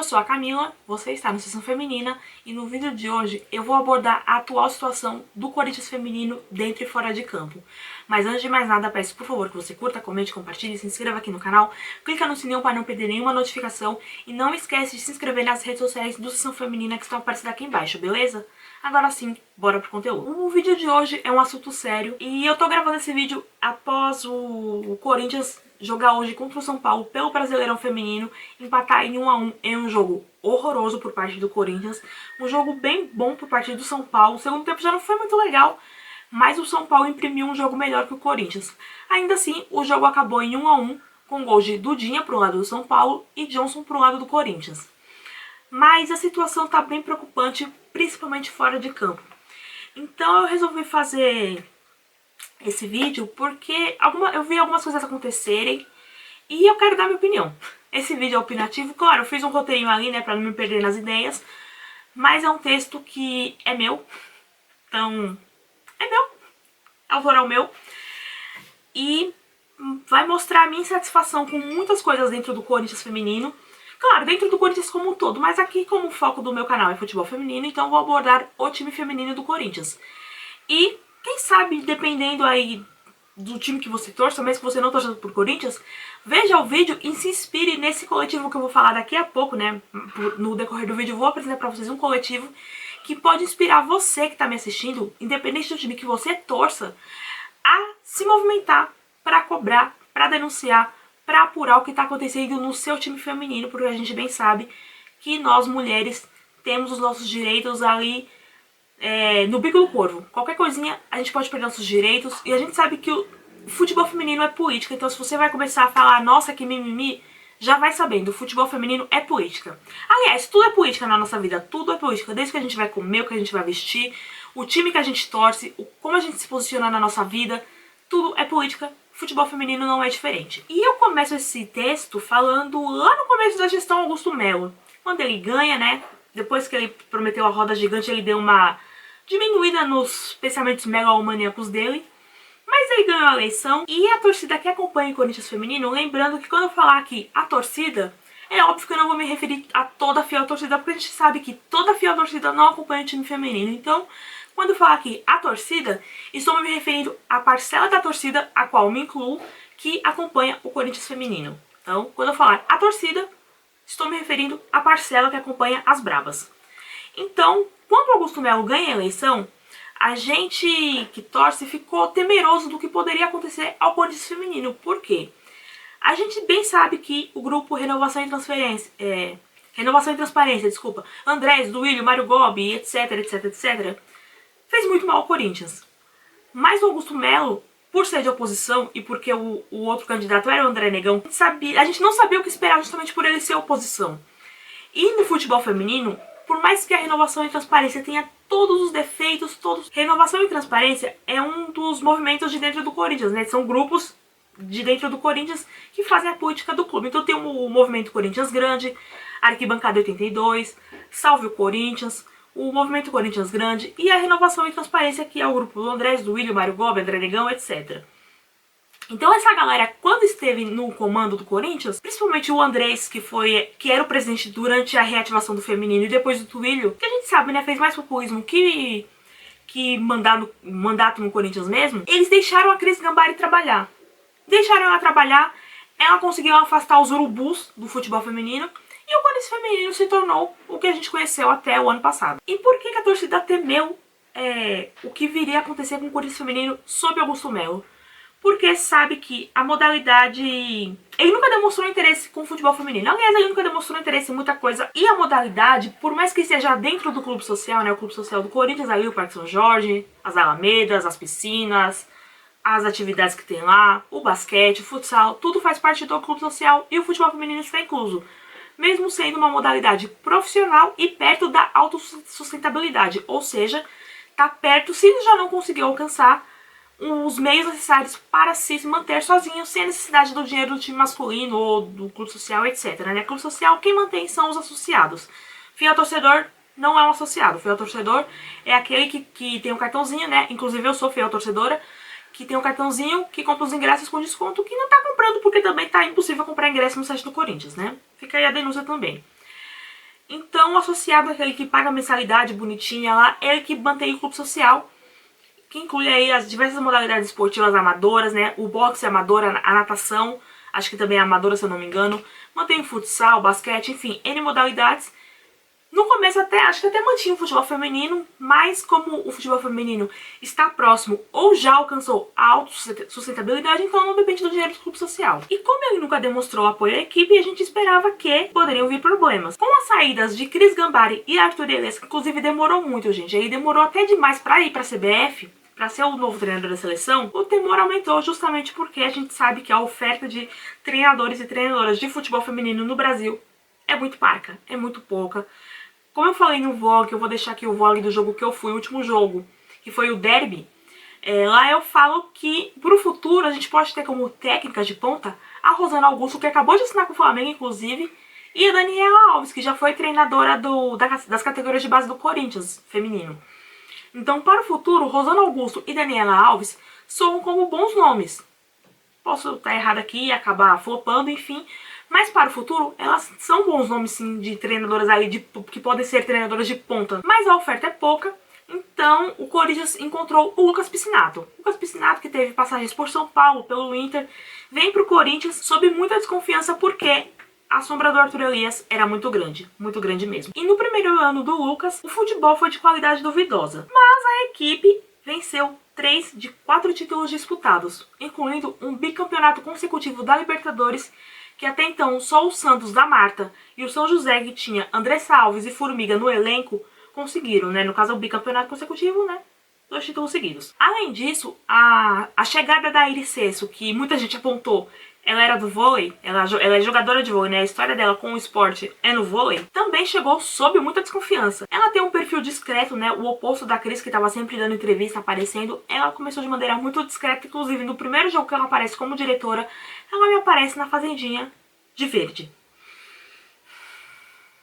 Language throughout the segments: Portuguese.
eu sou a Camila, você está no Sessão Feminina e no vídeo de hoje eu vou abordar a atual situação do Corinthians feminino dentro e fora de campo. Mas antes de mais nada, peço por favor que você curta, comente, compartilhe, se inscreva aqui no canal, clica no sininho para não perder nenhuma notificação e não esquece de se inscrever nas redes sociais do Sessão Feminina que estão aparecendo aqui embaixo, beleza? Agora sim, bora pro conteúdo. O vídeo de hoje é um assunto sério e eu tô gravando esse vídeo após o Corinthians jogar hoje contra o São Paulo pelo Brasileirão Feminino, empatar em 1 a 1 em um jogo horroroso por parte do Corinthians, um jogo bem bom por parte do São Paulo. O segundo tempo já não foi muito legal, mas o São Paulo imprimiu um jogo melhor que o Corinthians. Ainda assim, o jogo acabou em 1 a 1 com gols de Dudinha pro lado do São Paulo e Johnson pro lado do Corinthians. Mas a situação tá bem preocupante, principalmente fora de campo. Então eu resolvi fazer esse vídeo porque eu vi algumas coisas acontecerem e eu quero dar minha opinião. Esse vídeo é opinativo, claro, eu fiz um roteirinho ali, né, pra não me perder nas ideias, mas é um texto que é meu, então é meu, autoral meu, e vai mostrar a minha insatisfação com muitas coisas dentro do Corinthians feminino. Claro, dentro do Corinthians como um todo, mas aqui como o foco do meu canal é futebol feminino, então eu vou abordar o time feminino do Corinthians. E quem sabe, dependendo aí do time que você torça, mesmo que você não torça por Corinthians, veja o vídeo e se inspire nesse coletivo que eu vou falar daqui a pouco, né? No decorrer do vídeo eu vou apresentar pra vocês um coletivo que pode inspirar você que tá me assistindo, independente do time que você torça, a se movimentar pra cobrar, pra denunciar, pra apurar o que tá acontecendo no seu time feminino, porque a gente bem sabe que nós mulheres temos os nossos direitos ali no bico do corvo. Qualquer coisinha a gente pode perder nossos direitos, e a gente sabe que o futebol feminino é política, então se você vai começar a falar, nossa, que mimimi, já vai sabendo, o futebol feminino é política. Aliás, tudo é política na nossa vida, tudo é política, desde que a gente vai comer, o que a gente vai vestir, o time que a gente torce, como a gente se posiciona na nossa vida, tudo é política. Futebol feminino não é diferente. E eu começo esse texto falando lá no começo da gestão Augusto Melo, quando ele ganha, né, depois que ele prometeu a roda gigante, ele deu uma diminuída nos pensamentos megalomaníacos dele, mas ele ganhou a eleição. E a torcida que acompanha o Corinthians feminino, lembrando que quando eu falar aqui a torcida, é óbvio que eu não vou me referir a toda a fiel torcida, porque a gente sabe que toda a fiel torcida não acompanha o time feminino. Então, quando eu falar aqui a torcida, estou me referindo à parcela da torcida, a qual me incluo, que acompanha o Corinthians feminino. Então, quando eu falar a torcida, estou me referindo à parcela que acompanha as brabas. Então, quando o Augusto Melo ganha a eleição, a gente que torce ficou temeroso do que poderia acontecer ao Corinthians feminino. Por quê? A gente bem sabe que o grupo Renovação e Transparência, Andrés, Duílio, Mário Gobi, etc, etc, etc, fez muito mal ao Corinthians. Mas o Augusto Melo, por ser de oposição e porque o outro candidato era o André Negão, a gente não sabia o que esperar justamente por ele ser oposição. E no futebol feminino, por mais que a Renovação e Transparência tenha todos os defeitos, Renovação e Transparência é um dos movimentos de dentro do Corinthians, né? São grupos de dentro do Corinthians que fazem a política do clube. Então tem o Movimento Corinthians Grande, Arquibancada 82, Salve o Corinthians, o Movimento Corinthians Grande e a Renovação e Transparência, que é o grupo do Andrés, do William, Mário Gobi, André Negão, etc. Então essa galera, quando esteve no comando do Corinthians, principalmente o Andrés, que era o presidente durante a reativação do feminino, e depois do Tuílio, que a gente sabe, né, fez mais populismo que mandato no Corinthians mesmo, eles deixaram a Cris Gambari trabalhar. Deixaram ela trabalhar, ela conseguiu afastar os urubus do futebol feminino, e o Corinthians feminino se tornou o que a gente conheceu até o ano passado. E por que a torcida temeu o que viria a acontecer com o Corinthians feminino sob Augusto Melo? Porque sabe que a modalidade... Ele nunca demonstrou interesse com o futebol feminino. Aliás, ele nunca demonstrou interesse em muita coisa. E a modalidade, por mais que seja dentro do clube social, né? O clube social do Corinthians, ali o Parque São Jorge, as alamedas, as piscinas, as atividades que tem lá, o basquete, o futsal, tudo faz parte do clube social e o futebol feminino está incluso. Mesmo sendo uma modalidade profissional e perto da autossustentabilidade. Ou seja, tá perto, se já não conseguiu alcançar os meios necessários para se manter sozinho, sem a necessidade do dinheiro do time masculino ou do clube social, etc. Né? Clube social, quem mantém são os associados. Fiel torcedor não é um associado. Fiel torcedor é aquele que tem um cartãozinho, né? Inclusive eu sou fiel torcedora, que tem um cartãozinho que compra os ingressos com desconto, que não tá comprando porque também tá impossível comprar ingresso no site do Corinthians, né? Fica aí a denúncia também. Então, o associado, aquele que paga a mensalidade bonitinha lá, é ele que mantém o clube social, que inclui aí as diversas modalidades esportivas amadoras, né? O boxe amador, a natação, acho que também é amadora, se eu não me engano. Mantém o futsal, basquete, enfim, N modalidades. No começo acho que até mantinha o futebol feminino, mas como o futebol feminino está próximo ou já alcançou a autossustentabilidade, então não depende do dinheiro do clube social. E como ele nunca demonstrou apoio à equipe, a gente esperava que poderiam vir problemas. Com as saídas de Cris Gambari e Arthur Elias, que inclusive demorou muito, gente, aí demorou até demais para ir para a CBF, para ser o novo treinador da seleção, o temor aumentou justamente porque a gente sabe que a oferta de treinadores e treinadoras de futebol feminino no Brasil é muito parca, é muito pouca. Como eu falei no vlog, eu vou deixar aqui o vlog do jogo que eu fui, o último jogo, que foi o derby. Lá eu falo que, pro futuro, a gente pode ter como técnica de ponta a Rosana Augusto, que acabou de assinar com o Flamengo, inclusive, e a Daniela Alves, que já foi treinadora das categorias de base do Corinthians, feminino. Então, para o futuro, Rosana Augusto e Daniela Alves soam como bons nomes. Posso estar errada aqui e acabar flopando, enfim. Mas para o futuro, elas são bons nomes sim de treinadoras aí, que podem ser treinadoras de ponta. Mas a oferta é pouca, então o Corinthians encontrou o Lucas Piscinato. O Lucas Piscinato, que teve passagens por São Paulo, pelo Inter, vem para o Corinthians sob muita desconfiança porque a sombra do Arthur Elias era muito grande mesmo. E no primeiro ano do Lucas, o futebol foi de qualidade duvidosa. Mas a equipe venceu 3 de 4 títulos disputados, incluindo um bicampeonato consecutivo da Libertadores, que até então só o Santos da Marta e o São José, que tinha Andressa Alves e Formiga no elenco, conseguiram, né? No caso, o bicampeonato consecutivo, né? 2 títulos seguidos. Além disso, a chegada da Iris Cesso, que muita gente apontou, ela era do vôlei, ela é jogadora de vôlei, né? A história dela com o esporte é no vôlei, também chegou sob muita desconfiança. Ela tem um perfil discreto, né? O oposto da Cris, que estava sempre dando entrevista, aparecendo. Ela começou de maneira muito discreta, inclusive no primeiro jogo que ela aparece como diretora, ela me aparece na Fazendinha de verde.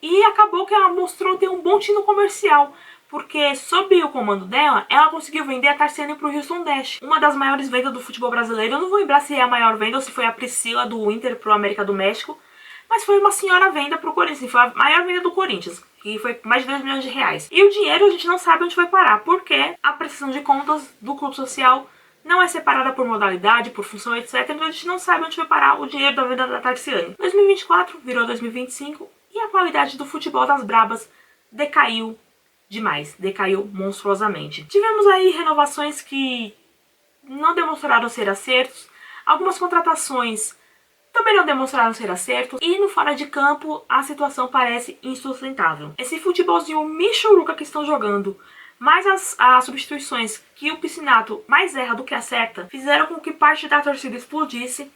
E acabou que ela mostrou ter um bom tino comercial, porque sob o comando dela, ela conseguiu vender a Tarciane pro Houston Dash, uma das maiores vendas do futebol brasileiro. Eu não vou lembrar se é a maior venda ou se foi a Priscila do Inter pro América do México, mas foi uma senhora venda pro Corinthians, foi a maior venda do Corinthians, que foi mais de 2 milhões de reais. E o dinheiro a gente não sabe onde vai parar, porque a prestação de contas do clube social não é separada por modalidade, por função, etc. Então a gente não sabe onde vai parar o dinheiro da venda da Tarciane. 2024 virou 2025 e a qualidade do futebol das brabas decaiu demais, decaiu monstruosamente. Tivemos aí renovações que não demonstraram ser acertos, algumas contratações também não demonstraram ser acertos, e no fora de campo a situação parece insustentável. Esse futebolzinho michuruca que estão jogando, mais as substituições que o Piscinato mais erra do que acerta, fizeram com que parte da torcida explodisse.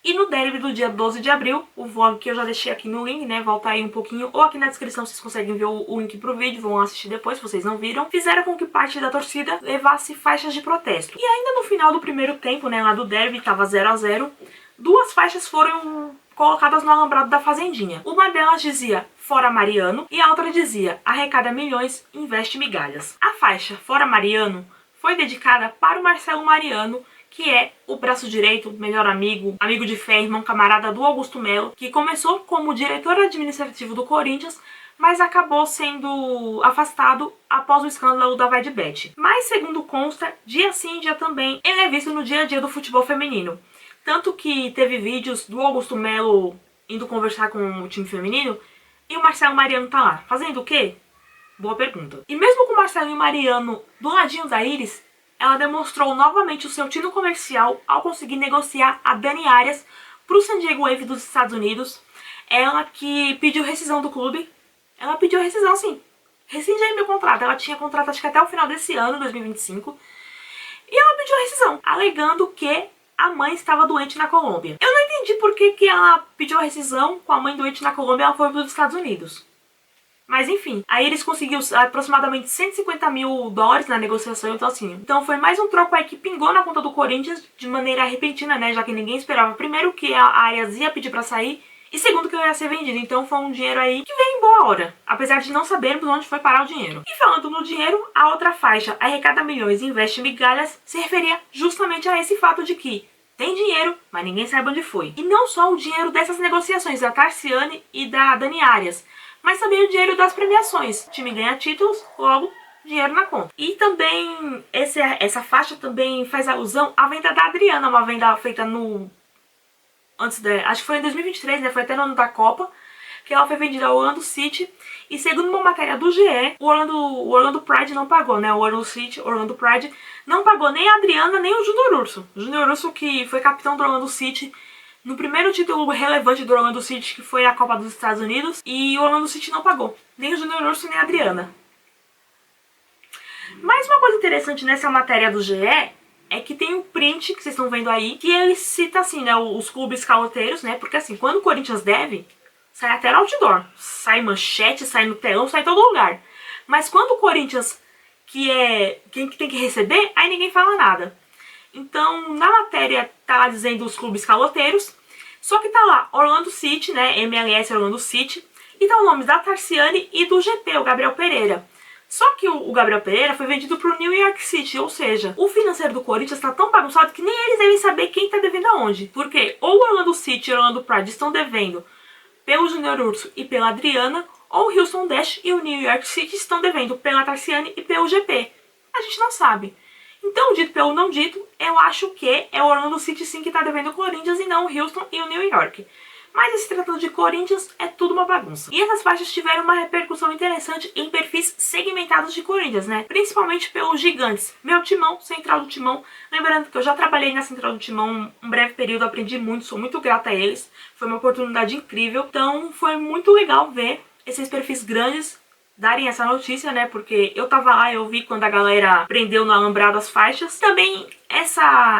E no derby do dia 12 de abril, o vlog que eu já deixei aqui no link, né, volta aí um pouquinho, ou aqui na descrição vocês conseguem ver o link pro vídeo, vão assistir depois se vocês não viram, fizeram com que parte da torcida levasse faixas de protesto. E ainda no final do primeiro tempo, né, lá do derby, tava 0 a 0, 2 faixas foram colocadas no alambrado da Fazendinha. Uma delas dizia Fora Mariano e a outra dizia Arrecada milhões, investe migalhas. A faixa Fora Mariano foi dedicada para o Marcelo Mariano, que é o braço direito, melhor amigo, amigo de fé, irmão camarada do Augusto Melo, que começou como diretor administrativo do Corinthians, mas acabou sendo afastado após o escândalo da Vai de Bet. Mas, segundo consta, dia sim, dia também, ele é visto no dia a dia do futebol feminino. Tanto que teve vídeos do Augusto Melo indo conversar com o time feminino e o Marcelo Mariano tá lá. Fazendo o quê? Boa pergunta. E mesmo com o Marcelo e o Mariano do ladinho da Iris, ela demonstrou novamente o seu tino comercial ao conseguir negociar a Dani Arias para o San Diego Wave dos Estados Unidos. Ela que pediu rescisão do clube. Ela pediu rescisão, sim. Rescinde aí meu contrato. Ela tinha contrato acho que até o final desse ano, 2025. E ela pediu rescisão, alegando que a mãe estava doente na Colômbia. Eu não entendi por que ela pediu a rescisão com a mãe doente na Colômbia e ela foi para os Estados Unidos. Mas enfim, aí eles conseguiu aproximadamente 150 mil dólares na negociação, então assim. Então foi mais um troco aí que pingou na conta do Corinthians de maneira repentina, né? Já que ninguém esperava, primeiro, que a Arias ia pedir pra sair, e segundo, que eu ia ser vendido. Então foi um dinheiro aí que veio em boa hora, apesar de não sabermos onde foi parar o dinheiro. E falando no dinheiro, a outra faixa, Arrecada milhões e investe migalhas, se referia justamente a esse fato de que tem dinheiro, mas ninguém sabe onde foi. E não só o dinheiro dessas negociações da Tarciane e da Dani Arias, mas também o dinheiro das premiações. O time ganha títulos, logo dinheiro na conta. E também essa faixa também faz alusão à venda da Adriana, uma venda feita no acho que foi em 2023, né? Foi até no ano da Copa, que ela foi vendida ao Orlando City. E segundo uma matéria do GE, o Orlando Pride não pagou, né? O Orlando Pride não pagou nem a Adriana, nem o Júnior Urso. O Júnior Urso, que foi capitão do Orlando City no primeiro título relevante do Orlando City, que foi a Copa dos Estados Unidos. E o Orlando City não pagou, nem o Júnior Urso, nem a Adriana. Mas uma coisa interessante nessa matéria do GE é que tem um print que vocês estão vendo aí, que ele cita assim, né, os clubes caloteiros, né? Porque assim, quando o Corinthians deve, sai até no outdoor, sai manchete, sai no telão, sai em todo lugar. Mas quando o Corinthians, que é quem tem que receber, aí ninguém fala nada. Então, na matéria tá lá dizendo os clubes caloteiros, só que tá lá Orlando City, né, MLS Orlando City, e tá o nome da Tarciane e do GP, o Gabriel Pereira. Só que o Gabriel Pereira foi vendido pro New York City, ou seja, o financeiro do Corinthians tá tão bagunçado que nem eles devem saber quem tá devendo aonde. Porque ou o Orlando City e o Orlando Pride estão devendo pelo Júnior Urso e pela Adriana, ou o Houston Dash e o New York City estão devendo pela Tarciane e pelo GP. A gente não sabe. Então, dito pelo não dito, eu acho que é o Orlando City sim que tá devendo o Corinthians e não o Houston e o New York. Mas se tratando de Corinthians, é tudo uma bagunça. E essas faixas tiveram uma repercussão interessante em perfis segmentados de Corinthians, né? Principalmente pelos gigantes. Meu Timão, Central do Timão. Lembrando que eu já trabalhei na Central do Timão um breve período, aprendi muito, sou muito grata a eles. Foi uma oportunidade incrível. Então foi muito legal ver esses perfis grandes darem essa notícia, né? Porque eu tava lá, eu vi quando a galera prendeu no alambrado as faixas. Também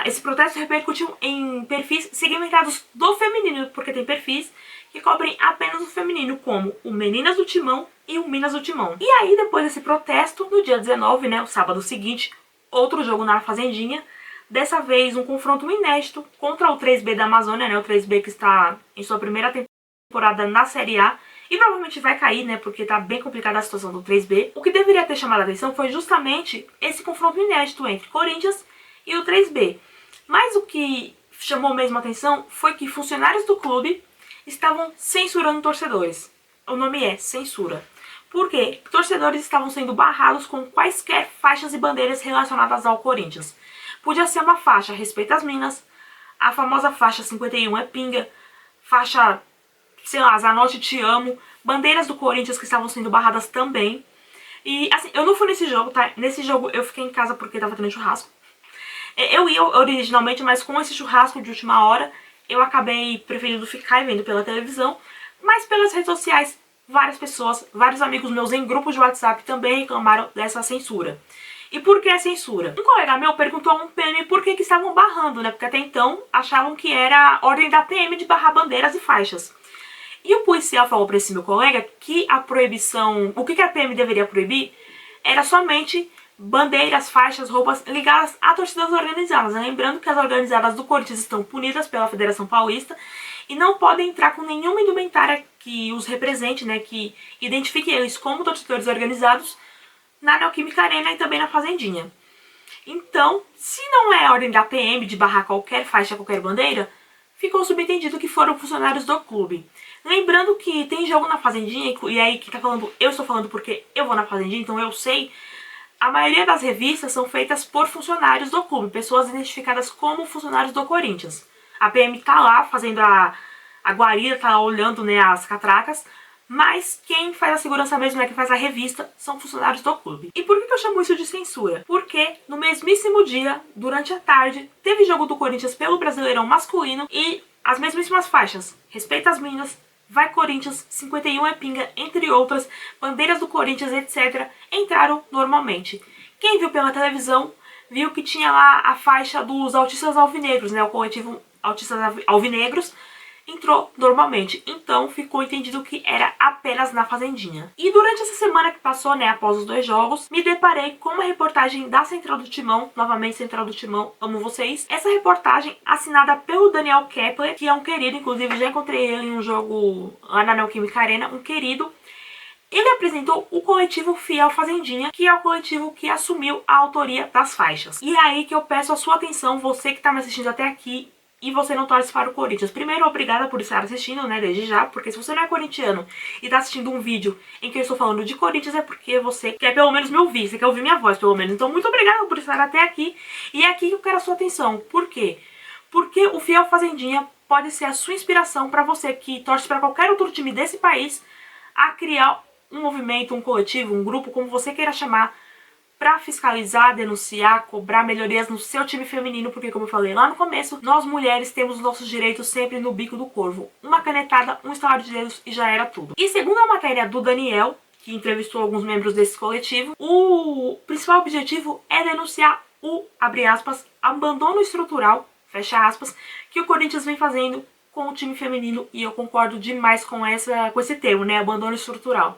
esse protesto repercutiu em perfis segmentados do feminino, porque tem perfis que cobrem apenas o feminino, como o Meninas do Timão e o Minas do Timão. E aí, depois desse protesto, no dia 19, né, o sábado seguinte, outro jogo na Fazendinha. Dessa vez, um confronto inédito contra o 3B da Amazônia, né? O 3B que está em sua primeira temporada na Série A. E provavelmente vai cair, né, porque tá bem complicada a situação do 3B. O que deveria ter chamado a atenção foi justamente esse confronto inédito entre Corinthians e o 3B. Mas o que chamou mesmo a atenção foi que funcionários do clube estavam censurando torcedores. O nome é censura. Por quê? Torcedores estavam sendo barrados com quaisquer faixas e bandeiras relacionadas ao Corinthians. Podia ser uma faixa Respeita as Minas, a famosa faixa 51 é pinga, faixa, sei lá, Zanotti te amo, bandeiras do Corinthians que estavam sendo barradas também. E assim, eu não fui nesse jogo, tá? Nesse jogo eu fiquei em casa porque tava tendo churrasco. Eu ia originalmente, mas com esse churrasco de última hora, eu acabei preferindo ficar e vendo pela televisão. Mas pelas redes sociais, várias pessoas, vários amigos meus em grupos de WhatsApp também reclamaram dessa censura. E por que a censura? Um colega meu perguntou a um PM por que estavam barrando, né? Porque até então achavam que era ordem da PM de barrar bandeiras e faixas. E o policial falou para esse meu colega que a proibição, o que a PM deveria proibir era somente bandeiras, faixas, roupas ligadas a torcidas organizadas. Lembrando que as organizadas do Corinthians estão punidas pela Federação Paulista e não podem entrar com nenhuma indumentária que os represente, né, que identifique eles como torcedores organizados na Neoquímica Arena e também na Fazendinha. Então, se não é a ordem da PM de barrar qualquer faixa, qualquer bandeira, ficou subentendido que foram funcionários do clube. Lembrando que tem jogo na Fazendinha, e aí quem tá falando, eu estou falando porque eu vou na Fazendinha, então eu sei. A maioria das revistas são feitas por funcionários do clube, pessoas identificadas como funcionários do Corinthians. A PM tá lá fazendo a guarida, tá lá olhando, né, as catracas, mas quem faz a segurança mesmo, né, quem faz a revista, são funcionários do clube. E por que eu chamo isso de censura? Porque no mesmíssimo dia, durante a tarde, teve jogo do Corinthians pelo Brasileirão masculino e as mesmíssimas faixas, Respeita as Minas, Vai Corinthians, 51 é pinga, entre outras, bandeiras do Corinthians, etc., entraram normalmente. Quem viu pela televisão, viu que tinha lá a faixa dos Autistas Alvinegros, né, o coletivo Autistas Alvinegros, entrou normalmente. Então ficou entendido que era apenas na Fazendinha. E durante essa semana que passou, né, após os 2 jogos, me deparei com uma reportagem da Central do Timão, novamente Central do Timão, amo vocês. Essa reportagem assinada pelo Daniel Kepler, que é um querido, inclusive já encontrei ele em um jogo lá na Neoquímica Arena, um querido. Ele apresentou o coletivo Fiel Fazendinha, que é o coletivo que assumiu a autoria das faixas. E é aí que eu peço a sua atenção, você que está me assistindo até aqui, e você não torce para o Corinthians. Primeiro, obrigada por estar assistindo, né, desde já, porque se você não é corintiano e tá assistindo um vídeo em que eu estou falando de Corinthians, é porque você quer pelo menos me ouvir, você quer ouvir minha voz, pelo menos. Então, muito obrigada por estar até aqui, e é aqui que eu quero a sua atenção. Por quê? Porque o Fiel Fazendinha pode ser a sua inspiração para você que torce para qualquer outro time desse país a criar um movimento, um coletivo, um grupo, como você queira chamar, para fiscalizar, denunciar, cobrar melhorias no seu time feminino, porque como eu falei lá no começo, nós mulheres temos os nossos direitos sempre no bico do corvo. Uma canetada, um estalar de dedos e já era tudo. E segundo a matéria do Daniel, que entrevistou alguns membros desse coletivo, o principal objetivo é denunciar o, abre aspas, abandono estrutural, fecha aspas, que o Corinthians vem fazendo com o time feminino, e eu concordo demais com esse termo, né, abandono estrutural.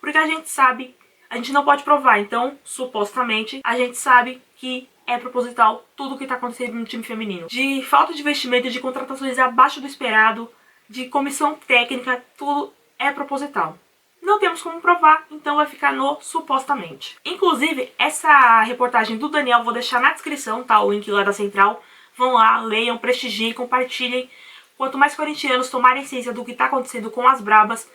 Porque a gente sabe, a gente não pode provar, então, supostamente, a gente sabe que é proposital tudo o que está acontecendo no time feminino. De falta de investimento, de contratações abaixo do esperado, de comissão técnica, tudo é proposital. Não temos como provar, então vai ficar no supostamente. Inclusive, essa reportagem do Daniel, vou deixar na descrição, tá? O link lá da Central. Vão lá, leiam, prestigiem, compartilhem. Quanto mais corintianos tomarem ciência do que está acontecendo com as brabas,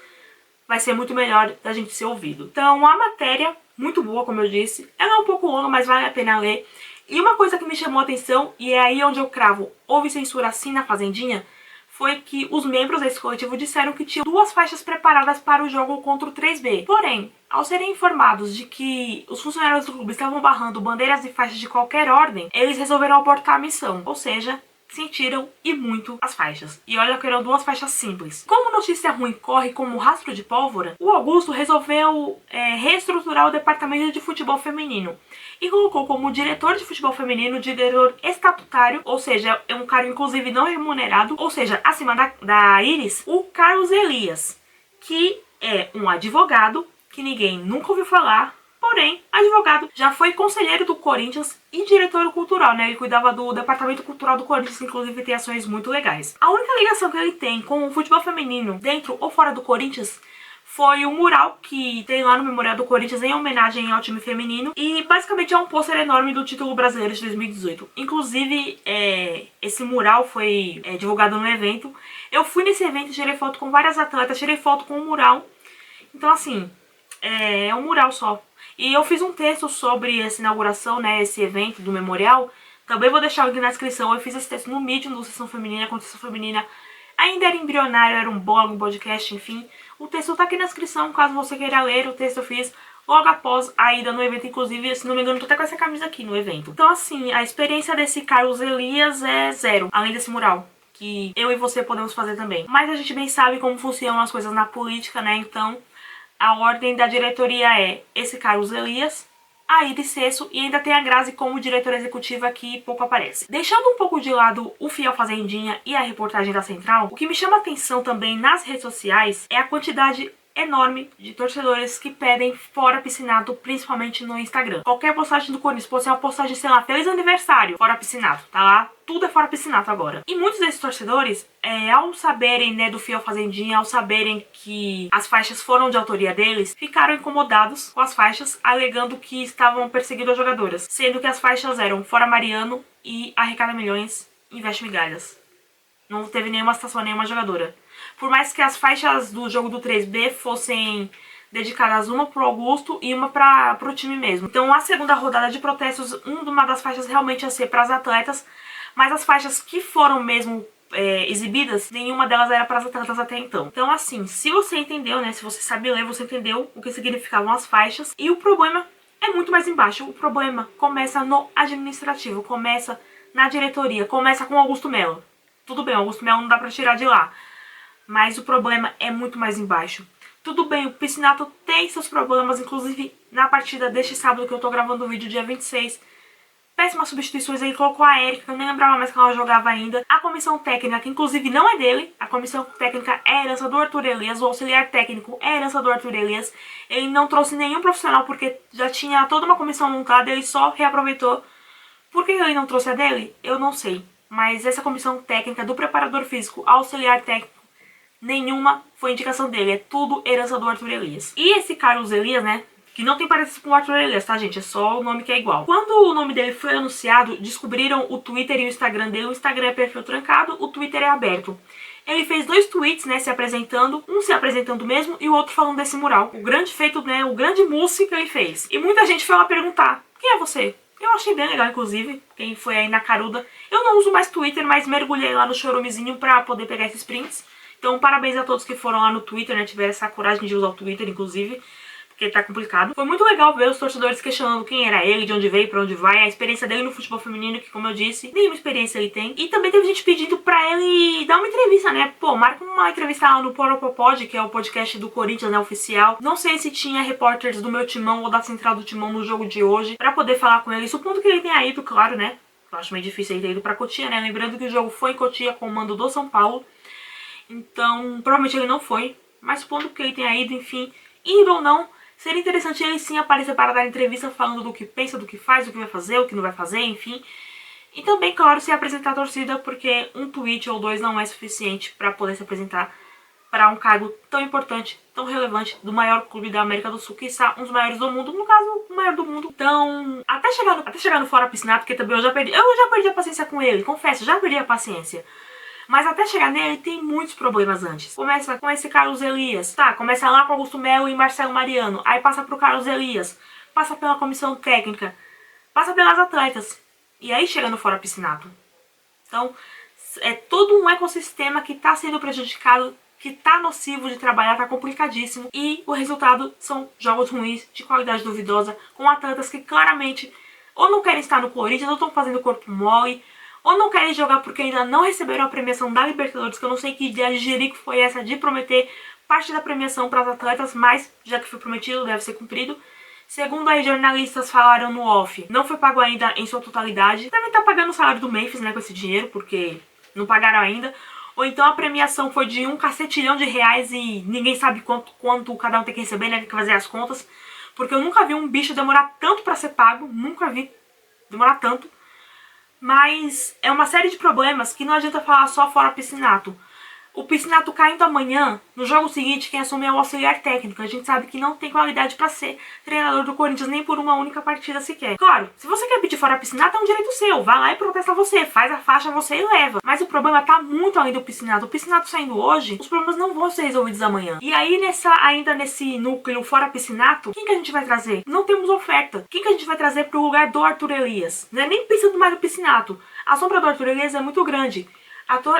vai ser muito melhor da gente ser ouvido. Então, a matéria, muito boa, como eu disse. Ela é um pouco longa, mas vale a pena ler. E uma coisa que me chamou a atenção, e é aí onde eu cravo, houve censura sim na Fazendinha, foi que os membros desse coletivo disseram que tinham 2 faixas preparadas para o jogo contra o 3B. Porém, ao serem informados de que os funcionários do clube estavam barrando bandeiras e faixas de qualquer ordem, eles resolveram abortar a missão. Ou seja, sentiram e muito as faixas. E olha que eram 2 faixas simples. Como notícia ruim corre como rastro de pólvora, o Augusto resolveu reestruturar o departamento de futebol feminino e colocou como diretor de futebol feminino, diretor estatutário, ou seja, é um cargo inclusive não remunerado, ou seja, acima da Iris, o Carlos Elias, que é um advogado que ninguém nunca ouviu falar. Porém, advogado, já foi conselheiro do Corinthians e diretor cultural, né? Ele cuidava do departamento cultural do Corinthians, que inclusive tem ações muito legais. A única ligação que ele tem com o futebol feminino, dentro ou fora do Corinthians, foi o mural que tem lá no Memorial do Corinthians em homenagem ao time feminino. E basicamente é um pôster enorme do título brasileiro de 2018. Inclusive, esse mural foi divulgado no evento. Eu fui nesse evento, tirei foto com várias atletas, tirei foto com o mural. Então assim, é um mural só. E eu fiz um texto sobre essa inauguração, né, esse evento do memorial. Também vou deixar o link na descrição. Eu fiz esse texto no Medium do Sessão Feminina, quando a Sessão Feminina ainda era embrionário, era um blog, um podcast, enfim. O texto tá aqui na descrição, caso você queira ler. O texto eu fiz logo após a ida no evento, inclusive, se não me engano, tô até com essa camisa aqui no evento. Então assim, a experiência desse Carlos Elias é zero, além desse mural, que eu e você podemos fazer também. Mas a gente bem sabe como funcionam as coisas na política, né, então a ordem da diretoria é esse Carlos Elias, a Iris Cesso e ainda tem a Grazi como diretora executiva, que pouco aparece. Deixando um pouco de lado o Fiel Fazendinha e a reportagem da Central, o que me chama atenção também nas redes sociais é a quantidade enorme de torcedores que pedem fora piscinato, principalmente no Instagram. Qualquer postagem do Corinthians, pode ser uma postagem, sei lá, feliz aniversário, fora piscinato, tá lá? Tudo é fora piscinato agora. E muitos desses torcedores, ao saberem, né, do Fiel Fazendinha, ao saberem que as faixas foram de autoria deles, ficaram incomodados com as faixas, alegando que estavam perseguindo as jogadoras, sendo que as faixas eram Fora Mariano e Arrecada Milhões, Investe Migalhas. Não teve nenhuma citação a nenhuma jogadora. Por mais que as faixas do jogo do 3B fossem dedicadas uma pro Augusto e uma pro time mesmo. Então a segunda rodada de protestos, uma das faixas realmente ia ser para as atletas, mas as faixas que foram mesmo exibidas, nenhuma delas era para as atletas até então. Então assim, se você entendeu, né, se você sabe ler, você entendeu o que significavam as faixas. E o problema é muito mais embaixo. O problema começa no administrativo, começa na diretoria, começa com Augusto Melo. Tudo bem, Augusto Melo não dá pra tirar de lá, mas o problema é muito mais embaixo. Tudo bem, o Piscinato tem seus problemas, inclusive na partida deste sábado que eu tô gravando o vídeo, dia 26. Péssimas substituições, ele colocou a Erika, que eu nem lembrava mais que ela jogava ainda. A comissão técnica, que inclusive não é dele, a comissão técnica é a herança do Arthur Elias, o auxiliar técnico é a herança do Arthur Elias. Ele não trouxe nenhum profissional porque já tinha toda uma comissão montada, ele só reaproveitou. Por que ele não trouxe a dele? Eu não sei. Mas essa comissão técnica do preparador físico, auxiliar técnico, nenhuma foi indicação dele. É tudo herança do Arthur Elias. E esse Carlos Elias, né, que não tem parecido com o Arthur Elias, tá, gente? É só o nome que é igual. Quando o nome dele foi anunciado, descobriram o Twitter e o Instagram dele. O Instagram é perfil trancado, o Twitter é aberto. Ele fez 2 tweets, né, se apresentando, um se apresentando mesmo e o outro falando desse mural. O grande feito, né, o grande mousse que ele fez. E muita gente foi lá perguntar, quem é você? Eu achei bem legal, inclusive, quem foi aí na caruda. Eu não uso mais Twitter, mas mergulhei lá no chorumezinho pra poder pegar esses prints. Então, parabéns a todos que foram lá no Twitter, né, tiveram essa coragem de usar o Twitter, inclusive, porque tá complicado. Foi muito legal ver os torcedores questionando quem era ele, de onde veio, pra onde vai, a experiência dele no futebol feminino, que, como eu disse, nenhuma experiência ele tem. E também teve gente pedindo pra ele dar uma entrevista, né? Pô, marca uma entrevista lá no Poropopod, que é o podcast do Corinthians, né, oficial. Não sei se tinha repórteres do meu timão ou da central do timão no jogo de hoje, pra poder falar com ele, supondo que ele tenha ido, claro, né? Eu acho meio difícil ele ter ido pra Cotia, né? Lembrando que o jogo foi em Cotia com o mando do São Paulo. Então, provavelmente ele não foi. Mas supondo que ele tenha ido, enfim, indo ou não, seria interessante ele sim aparecer para dar entrevista falando do que pensa, do que faz, do que vai fazer, o que não vai fazer, enfim. E também, claro, se apresentar a torcida, porque um tweet ou 2 não é suficiente para poder se apresentar para um cargo tão importante, tão relevante, do maior clube da América do Sul, que está um dos maiores do mundo, no caso, o maior do mundo. Então, até chegar no Fora Piscinato, porque também eu já perdi a paciência com ele, confesso, já perdi a paciência. Mas até chegar nele tem muitos problemas antes. Começa com esse Carlos Elias. Tá, começa lá com Augusto Melo e Marcelo Mariano. Aí passa pro Carlos Elias. Passa pela comissão técnica. Passa pelas atletas. E aí chega no Fora Piscinato. Então, é todo um ecossistema que tá sendo prejudicado, que tá nocivo de trabalhar, tá complicadíssimo. E o resultado são jogos ruins, de qualidade duvidosa, com atletas que claramente ou não querem estar no Corinthians, ou estão fazendo corpo mole, ou não querem jogar porque ainda não receberam a premiação da Libertadores, que eu não sei que ideia de jerico foi essa de prometer parte da premiação para os atletas, mas já que foi prometido, deve ser cumprido. Segundo aí jornalistas falaram no off, não foi pago ainda em sua totalidade. Devem estar pagando o salário do Memphis, né, com esse dinheiro, porque não pagaram ainda. Ou então a premiação foi de 1 cacetilhão de reais e ninguém sabe quanto cada um tem que receber, né, tem que fazer as contas. Porque eu nunca vi um bicho demorar tanto para ser pago, nunca vi demorar tanto. Mas é uma série de problemas que não adianta falar só fora Piscinato. O Piscinato caindo amanhã, no jogo seguinte, quem assume é o auxiliar técnico. A gente sabe que não tem qualidade para ser treinador do Corinthians nem por uma única partida sequer. Claro, se você quer pedir fora Piscinato, é um direito seu. Vai lá e protesta você, faz a faixa você e leva. Mas o problema tá muito além do Piscinato. O Piscinato saindo hoje, os problemas não vão ser resolvidos amanhã. E aí, ainda nesse núcleo fora Piscinato, quem que a gente vai trazer? Não temos oferta. Quem que a gente vai trazer pro lugar do Arthur Elias? Não é nem pensando mais no Piscinato. A sombra do Arthur Elias é muito grande.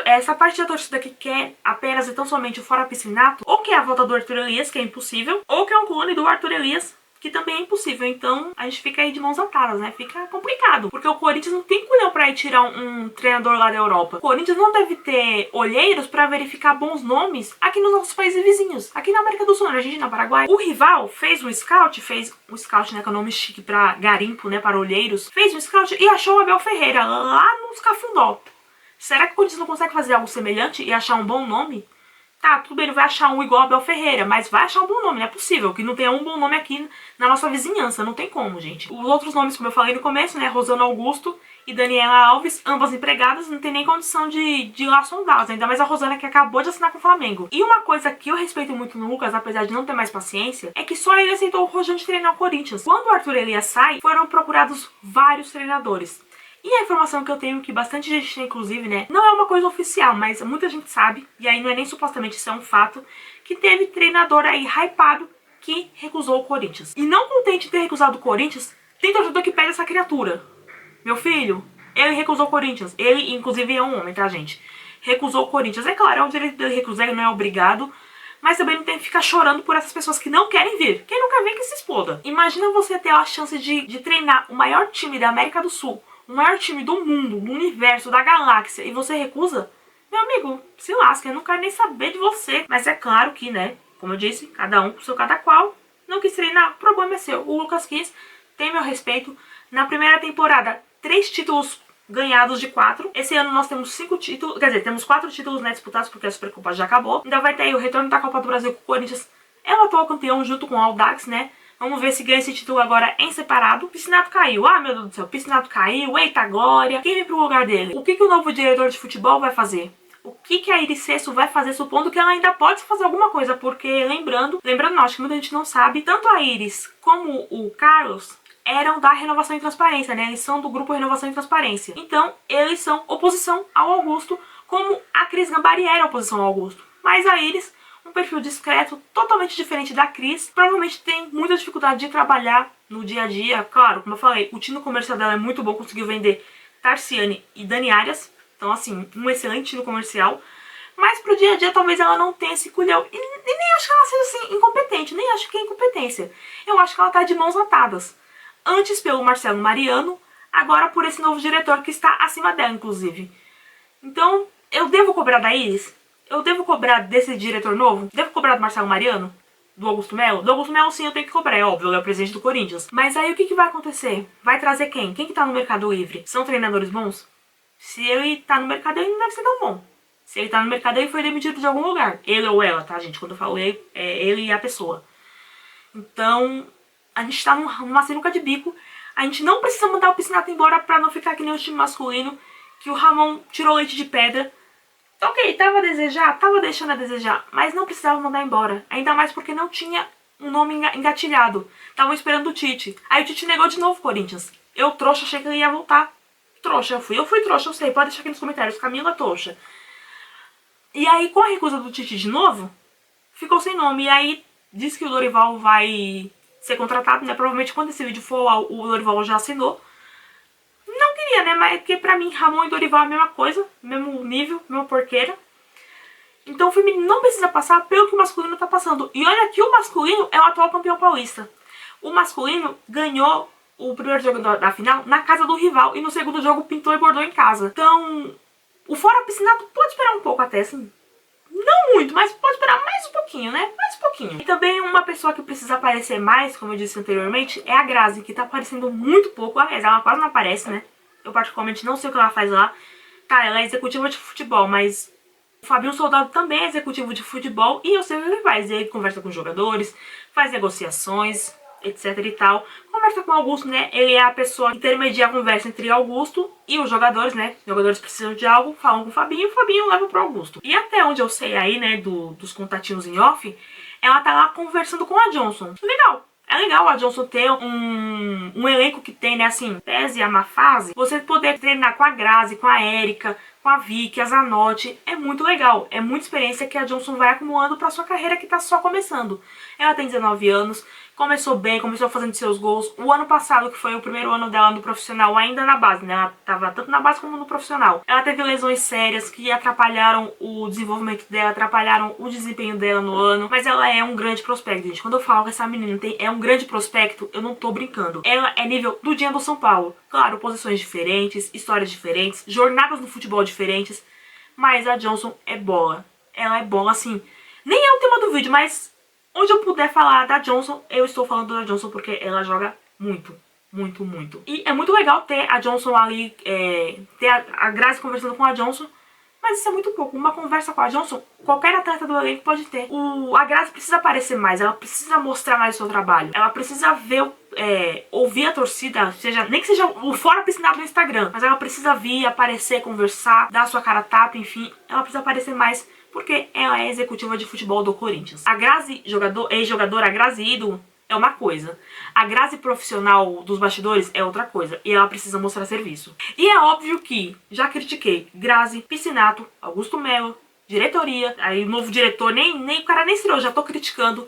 Essa parte da torcida que quer apenas e tão somente o Fora Piscinato, ou quer a volta do Arthur Elias, que é impossível, ou quer um clone do Arthur Elias, que também é impossível. Então a gente fica aí de mãos atadas, né? Fica complicado, porque o Corinthians não tem culhão pra ir tirar um treinador lá da Europa. O Corinthians não deve ter olheiros pra verificar bons nomes aqui nos nossos países vizinhos, aqui na América do Sul, na Argentina, na Paraguai. O rival fez um scout, né, que é o nome chique pra garimpo, né, para olheiros, fez um scout e achou o Abel Ferreira lá nos Cafundó. Será que o Corinthians não consegue fazer algo semelhante e achar um bom nome? Tá, tudo bem, ele vai achar um igual a Abel Ferreira, mas vai achar um bom nome, não é possível que não tenha um bom nome aqui na nossa vizinhança, não tem como, gente. Os outros nomes, como eu falei no começo, né, Rosana Augusto e Daniela Alves, ambas empregadas, não tem nem condição de ir lá sondá-las, ainda mais a Rosana que acabou de assinar com o Flamengo. E uma coisa que eu respeito muito no Lucas, apesar de não ter mais paciência, é que só ele aceitou o rojão de treinar o Corinthians. Quando o Arthur Elias sai, foram procurados vários treinadores. E a informação que eu tenho, que bastante gente tem inclusive, né, não é uma coisa oficial, mas muita gente sabe, e aí não é nem supostamente, isso é um fato, que teve treinador aí hypado que recusou o Corinthians. E não contente de ter recusado o Corinthians, tem torcedor que pede essa criatura. Meu filho, ele recusou o Corinthians. Ele, inclusive, é um homem, tá, gente? Recusou o Corinthians. É claro, é o direito dele recusar, ele não é obrigado, mas também não tem que ficar chorando por essas pessoas que não querem vir. Quem não quer vir, que se exploda. Imagina você ter a chance de treinar o maior time da América do Sul, o maior time do mundo, do universo, da galáxia, e você recusa? Meu amigo, se lasca, eu não quero nem saber de você. Mas é claro que, né, como eu disse, cada um com seu cada qual. Não quis treinar, o problema é seu. O Lucas quis, tem meu respeito. Na primeira temporada, 3 títulos ganhados de 4. Esse ano nós temos 5 títulos, quer dizer, temos 4 títulos, né, disputados, porque a Supercopa já acabou. Ainda vai ter aí o retorno da Copa do Brasil, com o Corinthians é o atual campeão junto com o Audax, né? Vamos ver se ganha esse título agora em separado. O Piscinato caiu. Ah, meu Deus do céu. O Piscinato caiu. Eita glória. Quem vem pro lugar dele? O que o novo diretor de futebol vai fazer? O que a Iris Sesso vai fazer, supondo que ela ainda pode fazer alguma coisa, porque lembrando não, acho que muita gente não sabe, tanto a Iris como o Carlos eram da Renovação e Transparência, né? Eles são do grupo Renovação e Transparência. Então, eles são oposição ao Augusto, como a Cris Gambari era oposição ao Augusto. Mas a Iris, um perfil discreto, totalmente diferente da Cris, provavelmente tem muita dificuldade de trabalhar no dia a dia. Claro, como eu falei, o tino comercial dela é muito bom, conseguiu vender Tarciane e Dani Arias. Então, assim, um excelente tino comercial. Mas pro dia a dia, talvez ela não tenha esse culhão. E nem acho que ela seja, assim, incompetente. Nem acho que é incompetência. Eu acho que ela tá de mãos atadas. Antes pelo Marcelo Mariano, agora por esse novo diretor que está acima dela, inclusive. Então, eu devo cobrar da Iris? Eu devo cobrar desse diretor novo? Devo cobrar do Marcelo Mariano? Do Augusto Melo? Do Augusto Melo, sim, eu tenho que cobrar, é óbvio, ele é o presidente do Corinthians. Mas aí o que vai acontecer? Vai trazer quem? Quem que tá no Mercado Livre? São treinadores bons? Se ele tá no mercado, ele não deve ser tão bom. Se ele tá no mercado, ele foi demitido de algum lugar. Ele ou ela, tá, gente? Quando eu falo ele, é ele e a pessoa. Então, a gente tá numa sinuca de bico. A gente não precisa mandar o Piscinato embora pra não ficar que nem o time masculino, que o Ramon tirou leite de pedra. Ok, tava a desejar, tava deixando a desejar, mas não precisava mandar embora. Ainda mais porque não tinha um nome engatilhado. Estavam esperando o Tite. Aí o Tite negou de novo o Corinthians. Eu, trouxa, achei que ele ia voltar. Trouxa, eu fui trouxa, eu sei. Pode deixar aqui nos comentários. Camila trouxa. E aí, com a recusa do Tite de novo, ficou sem nome. E aí, diz que o Dorival vai ser contratado, né? Provavelmente quando esse vídeo for, o Dorival já assinou. Não queria, né? Mas porque pra mim, Ramon e Dorival é a mesma coisa. Mesmo nível, mesma porqueira. Então o feminino não precisa passar pelo que o masculino tá passando. E olha que o masculino é o atual campeão paulista. O masculino ganhou o primeiro jogo da final na casa do rival. E no segundo jogo pintou e bordou em casa. Então, o fora piscinato pode esperar um pouco até, assim. Não muito, mas pode esperar mais um pouquinho, né? Mais um pouquinho. E também uma pessoa que precisa aparecer mais, como eu disse anteriormente, é a Grazi, que tá aparecendo muito pouco. Aliás, ela quase não aparece, né? Eu particularmente não sei o que ela faz lá. Tá, ela é executiva de futebol, mas o Fabinho Soldado também é executivo de futebol. E eu sei o que ele faz. Ele conversa com os jogadores, faz negociações, etc e tal. Conversa com o Augusto, né? Ele é a pessoa que intermedia a conversa entre Augusto e os jogadores, né? Os jogadores precisam de algo, falam com o Fabinho e o Fabinho leva pro Augusto. E até onde eu sei aí, né, dos contatinhos em off, ela tá lá conversando com a Johnson. Legal. É legal a Johnson ter um elenco que tem, né, assim, Tese, a Mafase, você poder treinar com a Grazi, com a Erika, com a Vicky, a Zanotti, é muito legal. É muita experiência que a Johnson vai acumulando pra sua carreira que tá só começando. Ela tem 19 anos, começou bem, começou fazendo seus gols. O ano passado, que foi o primeiro ano dela no profissional, ainda na base, né? Ela tava tanto na base como no profissional. Ela teve lesões sérias que atrapalharam o desenvolvimento dela, atrapalharam o desempenho dela no ano. Mas ela é um grande prospecto, gente. Quando eu falo que essa menina é um grande prospecto, eu não tô brincando. Ela é nível do Dinha do São Paulo. Claro, posições diferentes, histórias diferentes, jornadas no futebol diferentes. Mas a Johnson é bola. Ela é bola, assim. Nem é o tema do vídeo, mas onde eu puder falar da Johnson, eu estou falando da Johnson porque ela joga muito, muito, muito. E é muito legal ter a Johnson ali, ter a Grazi conversando com a Johnson, mas isso é muito pouco. Uma conversa com a Johnson, qualquer atleta do elenco pode ter. A Grazi precisa aparecer mais, ela precisa mostrar mais o seu trabalho. Ela precisa ver, ouvir a torcida, nem que seja o fora piscinado no Instagram, mas ela precisa vir, aparecer, conversar, dar a sua cara a tapa, enfim. Ela precisa aparecer mais porque ela é executiva de futebol do Corinthians. A Grazi, ex-jogadora, a Grazi ídolo, é uma coisa. A Grazi profissional dos bastidores é outra coisa. E ela precisa mostrar serviço. E é óbvio que já critiquei Grazi, Piscinato, Augusto Melo, diretoria. Aí o novo diretor, o cara nem estreou, já tô criticando.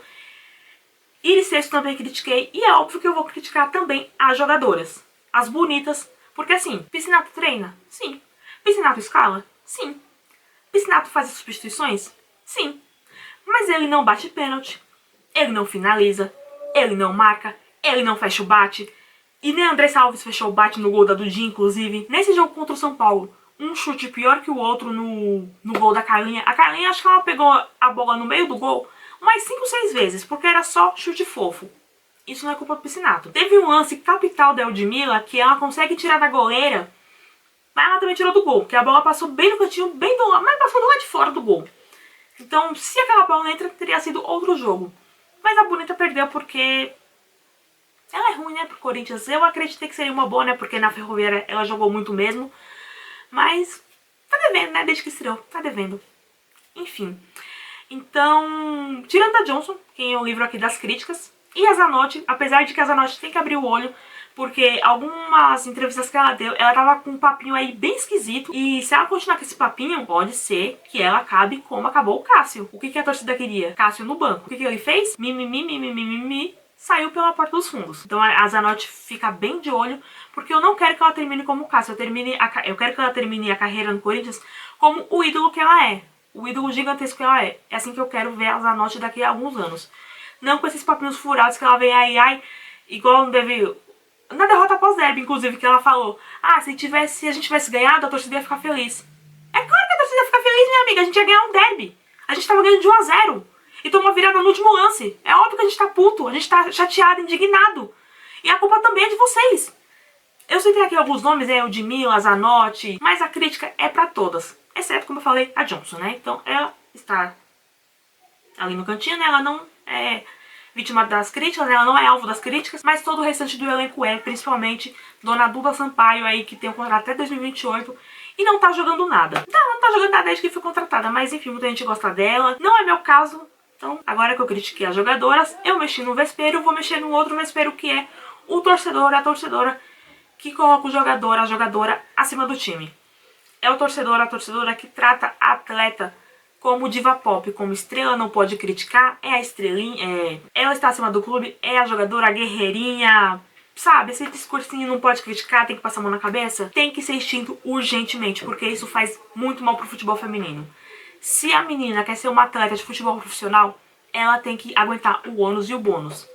Iris Sesso também critiquei. E é óbvio que eu vou criticar também as jogadoras. As bonitas. Porque assim, Piscinato treina? Sim. Piscinato escala? Sim. Piscinato faz as substituições? Sim. Mas ele não bate pênalti. Ele não finaliza. Ele não marca. Ele não fecha o bate. E nem André Alves fechou o bate no gol da Dudinha, inclusive. Nesse jogo contra o São Paulo, um chute pior que o outro no gol da Carlinha. A Carlinha, acho que ela pegou a bola no meio do gol umas 5, 6 vezes, porque era só chute fofo. Isso não é culpa do Piscinato. Teve um lance capital da Eudmila que ela consegue tirar da goleira, mas ela também tirou do gol, porque a bola passou bem no cantinho, bem do lado, mas passou do lado de fora do gol. Então, se aquela bola entra, teria sido outro jogo. Mas a Bonita perdeu porque ela é ruim, né, pro Corinthians. Eu acreditei que seria uma boa, né, porque na Ferroviária ela jogou muito mesmo. Mas Tá devendo, né? Desde que estreou, tá devendo. Enfim. Então, tirando a Johnson, que é o livro aqui das críticas, e a Zanotti, apesar de que a Zanotti tem que abrir o olho, porque algumas entrevistas que ela deu, ela tava com um papinho aí bem esquisito. E se ela continuar com esse papinho, pode ser que ela acabe como acabou o Cássio. O que a torcida queria? Cássio no banco. O que ele fez? Mimimi, saiu pela porta dos fundos. Então a Zanotti fica bem de olho, porque eu não quero que ela termine como o Cássio. Eu quero que ela termine a carreira no Corinthians como o ídolo que ela é. O ídolo gigantesco que ela é. É assim que eu quero ver a Zanotti daqui a alguns anos. Não com esses papinhos furados que ela vem ai, igual não deve... Na derrota pós-derby, inclusive, que ela falou: ah, se a gente tivesse ganhado, a torcida ia ficar feliz. É claro que a torcida ia ficar feliz, minha amiga. A gente ia ganhar um derby. A gente tava ganhando de 1-0. E tomou uma virada no último lance. É óbvio que a gente tá puto. A gente tá chateado, indignado. E a culpa também é de vocês. Eu citei aqui alguns nomes, o de Mila, Zanotti, mas a crítica é pra todas. Exceto, como eu falei, a Johnson, né? Então ela está ali no cantinho, né? Ela não é vítima das críticas, ela não é alvo das críticas, mas todo o restante do elenco é, principalmente Dona Duda Sampaio aí, que tem um contrato até 2028 e não tá jogando nada. Não tá jogando nada desde que foi contratada, mas enfim, muita gente gosta dela. Não é meu caso, então agora que eu critiquei as jogadoras, eu mexi no vespeiro, vou mexer no outro vespeiro, que é o torcedor, a torcedora que coloca o jogador, a jogadora acima do time. É o torcedor, a torcedora que trata a atleta como diva pop, como estrela, não pode criticar, é a estrelinha, ela está acima do clube, é a jogadora, a guerreirinha, sabe? Esse discursinho não pode criticar, tem que passar a mão na cabeça, tem que ser extinto urgentemente, porque isso faz muito mal pro futebol feminino. Se a menina quer ser uma atleta de futebol profissional, ela tem que aguentar o ônus e o bônus.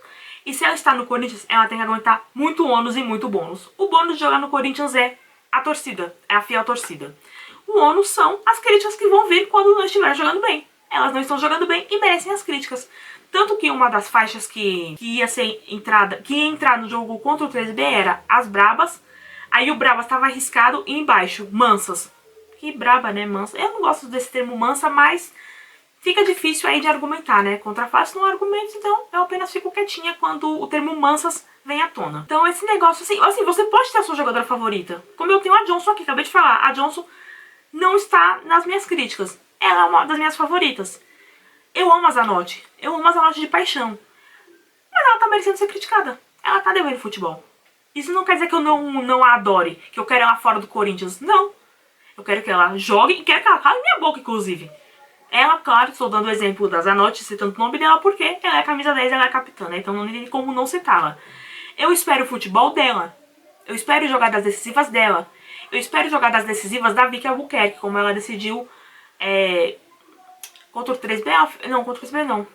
E se ela está no Corinthians, ela tem que aguentar muito ônus e muito bônus. O bônus de jogar no Corinthians é a torcida, é a fiel torcida. O ônus são as críticas que vão vir quando não estiver jogando bem. Elas não estão jogando bem e merecem as críticas. Tanto que uma das faixas que ia entrar no jogo contra o 3B era as brabas. Aí o brabas estava arriscado e embaixo, mansas. Que braba, né, mansa? Eu não gosto desse termo mansa, mas fica difícil aí de argumentar, né? Contra fácil não argumento, então eu apenas fico quietinha quando o termo mansas vem à tona. Então esse negócio, assim, você pode ter a sua jogadora favorita. Como eu tenho a Johnson aqui, acabei de falar. A Johnson não está nas minhas críticas. Ela é uma das minhas favoritas. Eu amo a Zanotti. Eu amo a Zanotti de paixão. Mas ela tá merecendo ser criticada. Ela tá devendo futebol. Isso não quer dizer que eu não a adore, que eu quero ela fora do Corinthians. Não. Eu quero que ela jogue e quero que ela cale minha boca, inclusive. Ela, claro, estou dando o exemplo da Zanotti, citando o nome dela, porque ela é camisa 10, ela é capitã, né? Então não tem como não citá-la. Eu espero o futebol dela. Eu espero jogadas decisivas dela. Eu espero jogadas decisivas da Vicky Albuquerque, como ela decidiu contra o 3B. Não, contra o 3B não.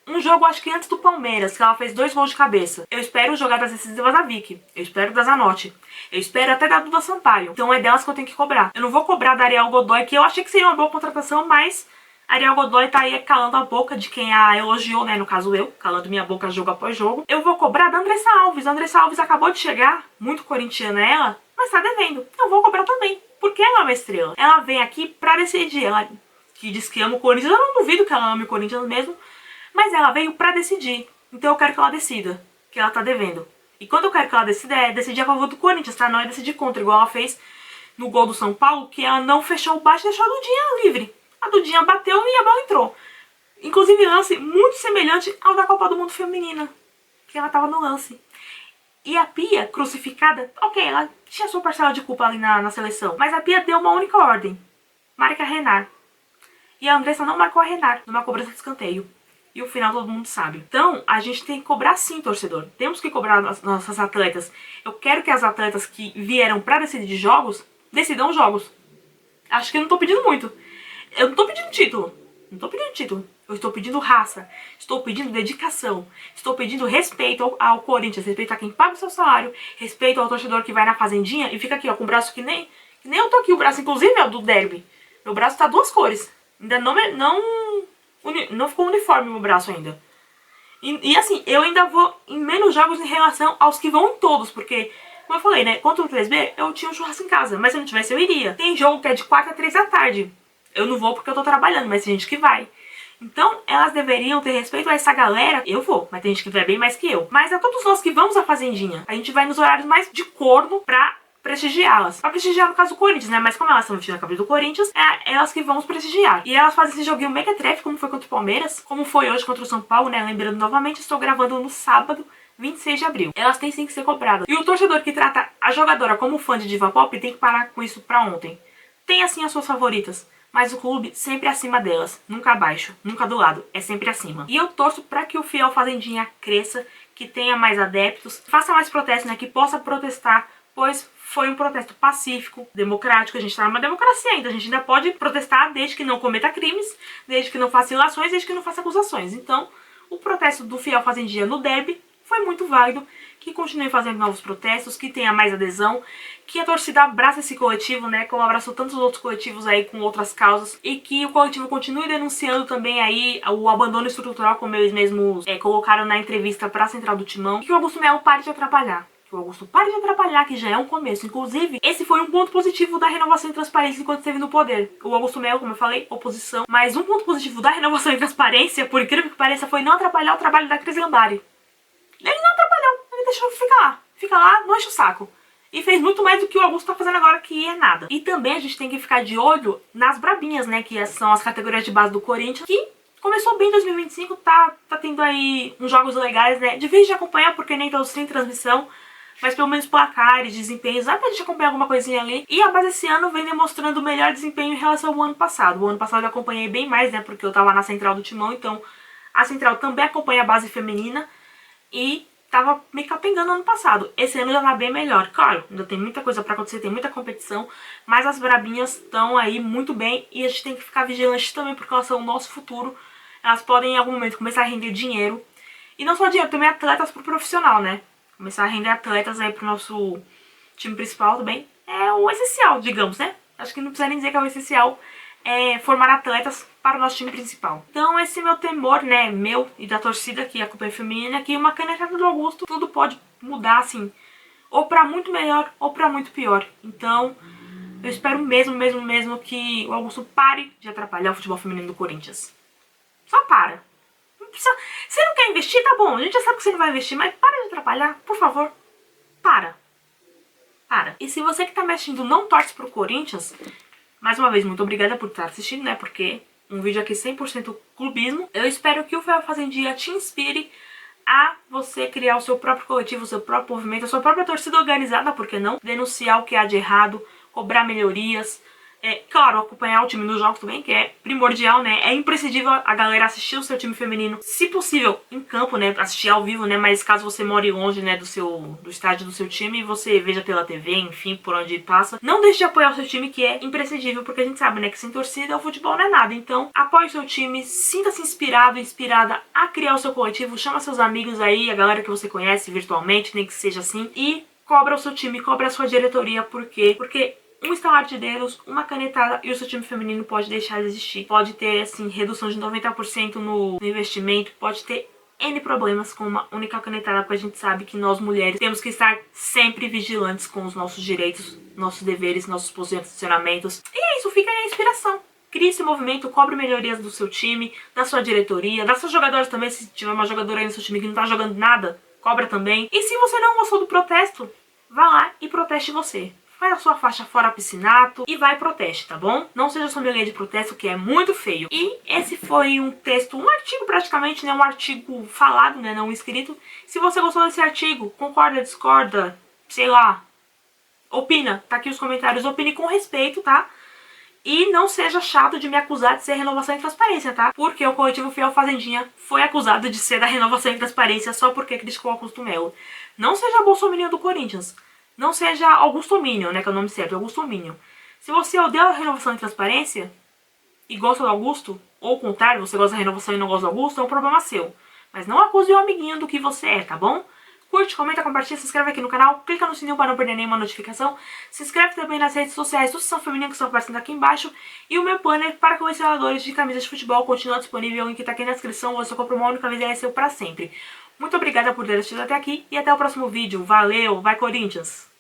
Um jogo, acho que antes do Palmeiras, que ela fez 2 gols de cabeça. Eu espero jogadas decisivas da Vicky. Eu espero da Zanotti. Eu espero até da Duda Sampaio. Então é delas que eu tenho que cobrar. Eu não vou cobrar da Ariel Godoy, que eu achei que seria uma boa contratação, mas a Ariel Godoy tá aí calando a boca de quem a elogiou, né? No caso eu, calando minha boca jogo após jogo. Eu vou cobrar da Andressa Alves. A Andressa Alves acabou de chegar, muito corintiana ela, mas tá devendo. Eu vou cobrar também, porque ela é uma estrela. Ela vem aqui pra decidir. Ela que diz que ama o Corinthians. Eu não duvido que ela ame o Corinthians mesmo, mas ela veio pra decidir. Então eu quero que ela decida, que ela tá devendo. E quando eu quero que ela decida, é decidir a favor do Corinthians, tá? Não é decidir contra, igual ela fez no gol do São Paulo, que ela não fechou o baixo e deixou a Dudinha livre. A Dudinha bateu e a bola entrou. Inclusive lance muito semelhante ao da Copa do Mundo Feminina, que ela tava no lance. E a Pia, crucificada, ok, ela tinha sua parcela de culpa ali na seleção, mas a Pia deu uma única ordem: marque a Renard. E a Andressa não marcou a Renard numa cobrança de escanteio. E o final todo mundo sabe. Então, a gente tem que cobrar sim, torcedor. Temos que cobrar nossas atletas. Eu quero que as atletas que vieram pra decidir jogos, decidam jogos. Acho que eu não tô pedindo muito. Eu não tô pedindo título. Não tô pedindo título. Eu estou pedindo raça. Estou pedindo dedicação. Estou pedindo respeito ao Corinthians. Respeito a quem paga o seu salário. Respeito ao torcedor que vai na fazendinha e fica aqui, ó, com o braço que nem eu tô aqui. O braço, inclusive, é o do derby. Meu braço tá 2 cores. Ainda não ficou uniforme o meu braço ainda. E assim, eu ainda vou em menos jogos em relação aos que vão em todos. Porque, como eu falei, né, contra o 3B, eu tinha um churrasco em casa. Mas se eu não tivesse, eu iria. Tem jogo que é de 4 a 3 da tarde. Eu não vou porque eu tô trabalhando, mas tem gente que vai. Então, elas deveriam ter respeito a essa galera. Eu vou, mas tem gente que vai bem mais que eu. Mas a todos nós que vamos à fazendinha, a gente vai nos horários mais de corno pra prestigiá-las. Pra prestigiar no caso do Corinthians, né? Mas como elas estão vestindo a camisa do Corinthians, é elas que vão os prestigiar. E elas fazem esse joguinho mequetrefe, como foi contra o Palmeiras, como foi hoje contra o São Paulo, né? Lembrando novamente, estou gravando no sábado, 26 de abril. Elas têm sim que ser cobradas. E o torcedor que trata a jogadora como fã de diva pop tem que parar com isso pra ontem. Tem assim as suas favoritas, mas o clube sempre acima delas, nunca abaixo, nunca do lado, é sempre acima. E eu torço pra que o fiel fazendinha cresça, que tenha mais adeptos, faça mais protestos, né, que possa protestar, pois foi um protesto pacífico, democrático, a gente tá numa democracia ainda, a gente ainda pode protestar desde que não cometa crimes, desde que não faça ilações, desde que não faça acusações. Então, o protesto do fiel fazendinha no derby foi muito válido, que continue fazendo novos protestos, que tenha mais adesão, que a torcida abrace esse coletivo, né, como abraçou tantos outros coletivos aí com outras causas, e que o coletivo continue denunciando também aí o abandono estrutural, como eles mesmos colocaram na entrevista para a Central do Timão, e que o Augusto Melo pare de atrapalhar. Que o Augusto pare de atrapalhar, que já é um começo. Inclusive, esse foi um ponto positivo da renovação e transparência enquanto esteve no poder. O Augusto Melo, como eu falei, oposição, mas um ponto positivo da renovação e transparência, por incrível que pareça, foi não atrapalhar o trabalho da Cris Gambari. Ele não atrapalhou, ele deixou fica lá, não enche o saco. E fez muito mais do que o Augusto tá fazendo agora, que é nada. E também a gente tem que ficar de olho nas brabinhas, né, que são as categorias de base do Corinthians, que começou bem em 2025, tá tendo aí uns jogos legais, né, difícil de acompanhar porque nem todos têm transmissão, mas pelo menos placares, desempenhos, dá pra gente acompanhar alguma coisinha ali. E a base esse ano vem demonstrando o melhor desempenho em relação ao ano passado. O ano passado eu acompanhei bem mais, né, porque eu tava na Central do Timão, então a Central também acompanha a base feminina. E tava meio capengando ano passado. Esse ano já tá bem melhor. Claro, ainda tem muita coisa pra acontecer, tem muita competição, mas as brabinhas estão aí muito bem e a gente tem que ficar vigilante também porque elas são o nosso futuro. Elas podem em algum momento começar a render dinheiro. E não só dinheiro, também atletas pro profissional, né? Começar a render atletas aí pro nosso time principal também. É o essencial, digamos, né? Acho que não precisa nem dizer que é o essencial. Formar atletas para o nosso time principal. Então esse meu temor, né, meu e da torcida que acompanha a feminina, é que uma canetada do Augusto tudo pode mudar, assim, ou pra muito melhor ou pra muito pior. Então eu espero mesmo que o Augusto pare de atrapalhar o futebol feminino do Corinthians. Só para. Não precisa... Você não quer investir? Tá bom, a gente já sabe que você não vai investir, mas para de atrapalhar, por favor. Para. E se você que tá me assistindo não torce pro Corinthians, mais uma vez, muito obrigada por estar assistindo, né? Porque um vídeo aqui 100% clubismo. Eu espero que o Fiel Fazendinha te inspire a você criar o seu próprio coletivo, o seu próprio movimento, a sua própria torcida organizada, por que não? Denunciar o que há de errado, cobrar melhorias. Claro, acompanhar o time nos jogos também, que é primordial, né? É imprescindível a galera assistir o seu time feminino, se possível, em campo, né? Assistir ao vivo, né? Mas caso você more longe, né, do estádio do seu time, você veja pela TV, enfim, por onde passa. Não deixe de apoiar o seu time, que é imprescindível, porque a gente sabe, né, que sem torcida o futebol não é nada. Então, apoie o seu time, sinta-se inspirado, inspirada a criar o seu coletivo, chama seus amigos aí, a galera que você conhece virtualmente, nem que seja assim, e cobra o seu time, cobra a sua diretoria, por quê? Porque um estalar de dedos, uma canetada e o seu time feminino pode deixar de existir. Pode ter, assim, redução de 90% no investimento, pode ter N problemas com uma única canetada, porque a gente sabe que nós mulheres temos que estar sempre vigilantes com os nossos direitos, nossos deveres, nossos posicionamentos. E é isso, fica aí a inspiração. Crie esse movimento, cobre melhorias do seu time, da sua diretoria, das suas jogadoras também, se tiver uma jogadora aí no seu time que não tá jogando nada, cobra também. E se você não gostou do protesto, vá lá e proteste você. Faz a sua faixa fora piscinato e vai e proteste, tá bom? Não seja sommelier de protesto, que é muito feio. E esse foi um texto, um artigo praticamente, né? Um artigo falado, né? Não escrito. Se você gostou desse artigo, concorda, discorda, sei lá, opina, tá aqui os comentários, opine com respeito, tá? E não seja chato de me acusar de ser renovação e transparência, tá? Porque o coletivo Fiel Fazendinha foi acusado de ser da renovação e transparência só porque criticou o Augusto Melo. Não seja bolsominion do Corinthians. Não seja Augustominion, né, que é o nome certo, Augustominion. Se você odeia a renovação e transparência e gosta do Augusto, ou ao contrário, você gosta da renovação e não gosta do Augusto, é um problema seu. Mas não acuse o amiguinho do que você é, tá bom? Curte, comenta, compartilha, se inscreve aqui no canal, clica no sininho para não perder nenhuma notificação, se inscreve também nas redes sociais do Sessão Feminina que estão aparecendo aqui embaixo, e o meu banner para colecionadores de camisas de futebol continua disponível, o link tá aqui na descrição, você compra uma única vez e é seu para sempre. Muito obrigada por ter assistido até aqui e até o próximo vídeo. Valeu, vai Corinthians!